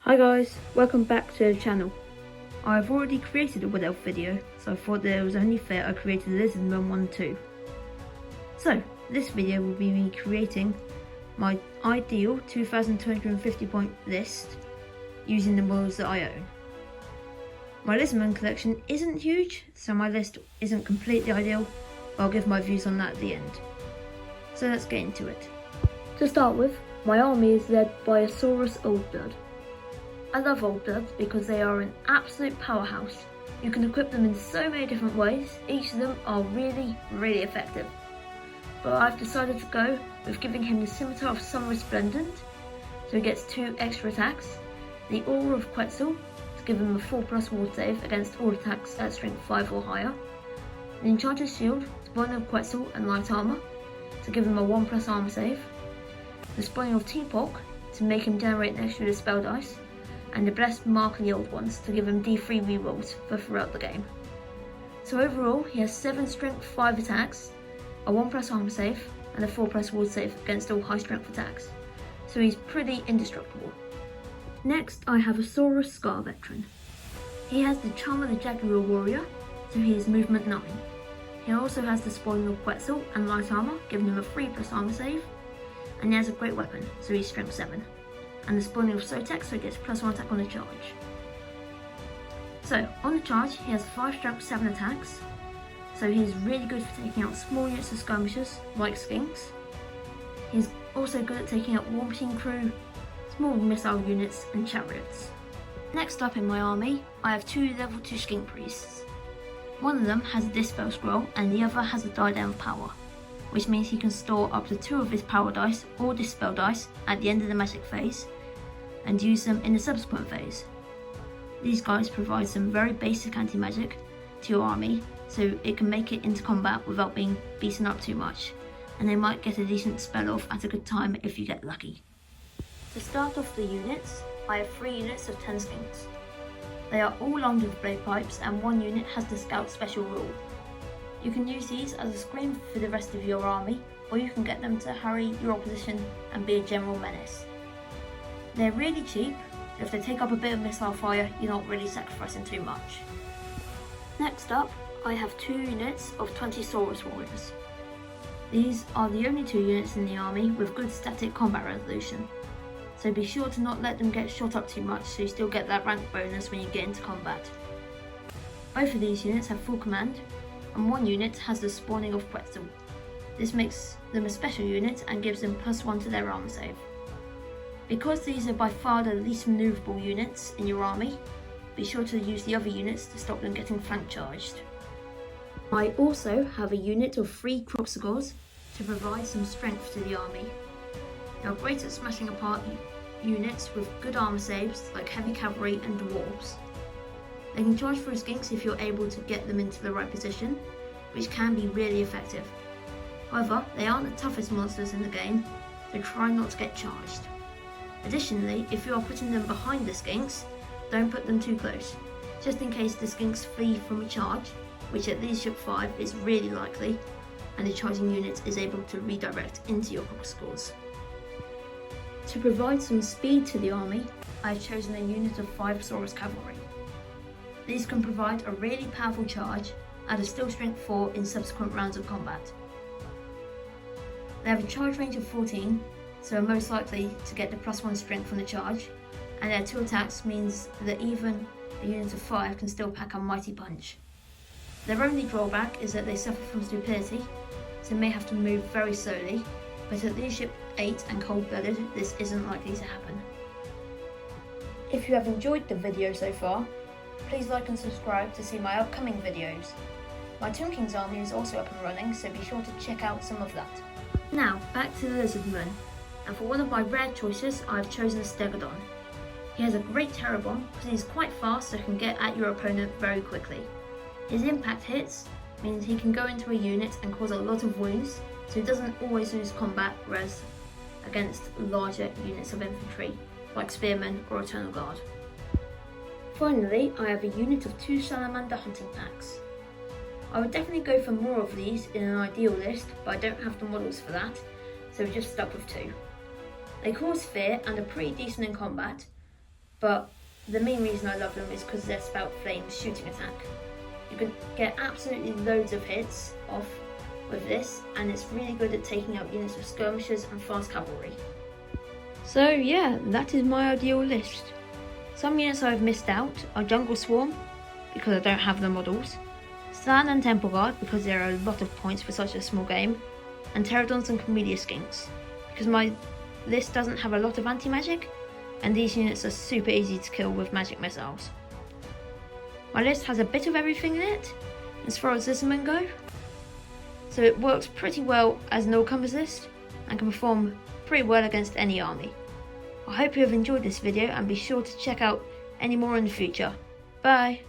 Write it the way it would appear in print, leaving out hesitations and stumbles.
Hi guys, welcome back to the channel. I've already created a Wood Elf video, so I thought that it was only fair I created Lizardmen 1 too. So, this video will be me creating my ideal 2250 point list using the models that I own. My Lizardmen collection isn't huge, so my list isn't completely ideal, but I'll give my views on that at the end. So let's get into it. To start with, my army is led by a Saurus Old Blood. I love Old Bloods because they are an absolute powerhouse. You can equip them in so many different ways, each of them are really effective. But I've decided to go with giving him the Scimitar of Summer Resplendent, so he gets 2 extra attacks, the Aura of Quetzal to give him a 4+ ward save against all attacks at strength 5 or higher, the Enchanter's Shield, Spoiling of Quetzal and Light Armor to give him a 1+ armor save, the Spoiling of Teapot to make him generate an extra dispel dice, and the Blessed Mark of the Old Ones to give him D3 rerolls for throughout the game. So overall, he has 7 strength 5 attacks, a 1+ armor save, and a 4+ ward save against all high strength attacks. So he's pretty indestructible. Next, I have a Saurus Scar Veteran. He has the Charm of the Jaguar Warrior, so he is movement 9. He also has the Spoiling of Quetzal and Light Armor, giving him a 3+ armor save, and he has a Great Weapon, so he's strength 7. And the Spoiling of Sotex, so he gets +1 attack on the charge. So, on the charge, he has 5 strength 7 attacks, so he's really good for taking out small units of skirmishers, like skinks. He's also good at taking out war machine crew, small missile units, and chariots. Next up in my army, I have 2 level 2 skink priests. One of them has a Dispel Scroll, and the other has a Diadem of Power, which means he can store up to 2 of his power dice or dispel dice at the end of the magic phase, and use them in the subsequent phase. These guys provide some very basic anti-magic to your army, so it can make it into combat without being beaten up too much, and they might get a decent spell off at a good time if you get lucky. To start off the units, I have 3 units of 10 skinks. They are all armed with blade pipes, and 1 unit has the Scout special rule. You can use these as a screen for the rest of your army, or you can get them to harry your opposition and be a general menace. They're really cheap, so if they take up a bit of missile fire, you're not really sacrificing too much. Next up, I have 2 units of 20 Saurus Warriors. These are the only 2 units in the army with good static combat resolution, so be sure to not let them get shot up too much so you still get that rank bonus when you get into combat. Both of these units have full command, and 1 unit has the Spawning of Quetzal. This makes them a special unit and gives them +1 to their armor save. Because these are by far the least maneuverable units in your army, be sure to use the other units to stop them getting flank charged. I also have a unit of 3 Croxagors to provide some strength to the army. They are great at smashing apart units with good armor saves like heavy cavalry and dwarves. They can charge through skinks if you're able to get them into the right position, which can be really effective. However, they aren't the toughest monsters in the game, so try not to get charged. Additionally, if you are putting them behind the skinks, don't put them too close, just in case the skinks flee from a charge, which at Leadership 5 is really likely, and the charging unit is able to redirect into your Croxagors. To provide some speed to the army, I have chosen a unit of 5 Saurus Cavalry. These can provide a really powerful charge at a still strength 4 in subsequent rounds of combat. They have a charge range of 14, so are most likely to get the +1 strength from the charge, and their 2 attacks means that even a unit of 5 can still pack a mighty punch. Their only drawback is that they suffer from stupidity, so may have to move very slowly, but at Leadership 8 and Cold Blooded, this isn't likely to happen. If you have enjoyed the video so far, please like and subscribe to see my upcoming videos. My Tomb King's army is also up and running, so be sure to check out some of that. Now, back to the Lizardmen, and for one of my rare choices, I have chosen a Stegodon. He has a great terror bomb because he's quite fast so can get at your opponent very quickly. His impact hits means he can go into a unit and cause a lot of wounds, so he doesn't always lose combat, whereas against larger units of infantry, like Spearmen or Eternal Guard. Finally, I have a unit of 2 Salamander hunting packs. I would definitely go for more of these in an ideal list, but I don't have the models for that, so we're just stuck with 2. They cause fear and are pretty decent in combat, but the main reason I love them is because their spout flames shooting attack. You can get absolutely loads of hits off with this, and it's really good at taking out units of skirmishers and fast cavalry. So yeah, that is my ideal list. Some units I've missed out are Jungle Swarm, because I don't have the models, Slan and Temple Guard, because there are a lot of points for such a small game, and Pterodons and Camellia Skinks, because my list doesn't have a lot of anti-magic, and these units are super easy to kill with magic missiles. My list has a bit of everything in it, as far as Lizardmen go, so it works pretty well as an all-comers list, and can perform pretty well against any army. I hope you have enjoyed this video, and be sure to check out any more in the future. Bye!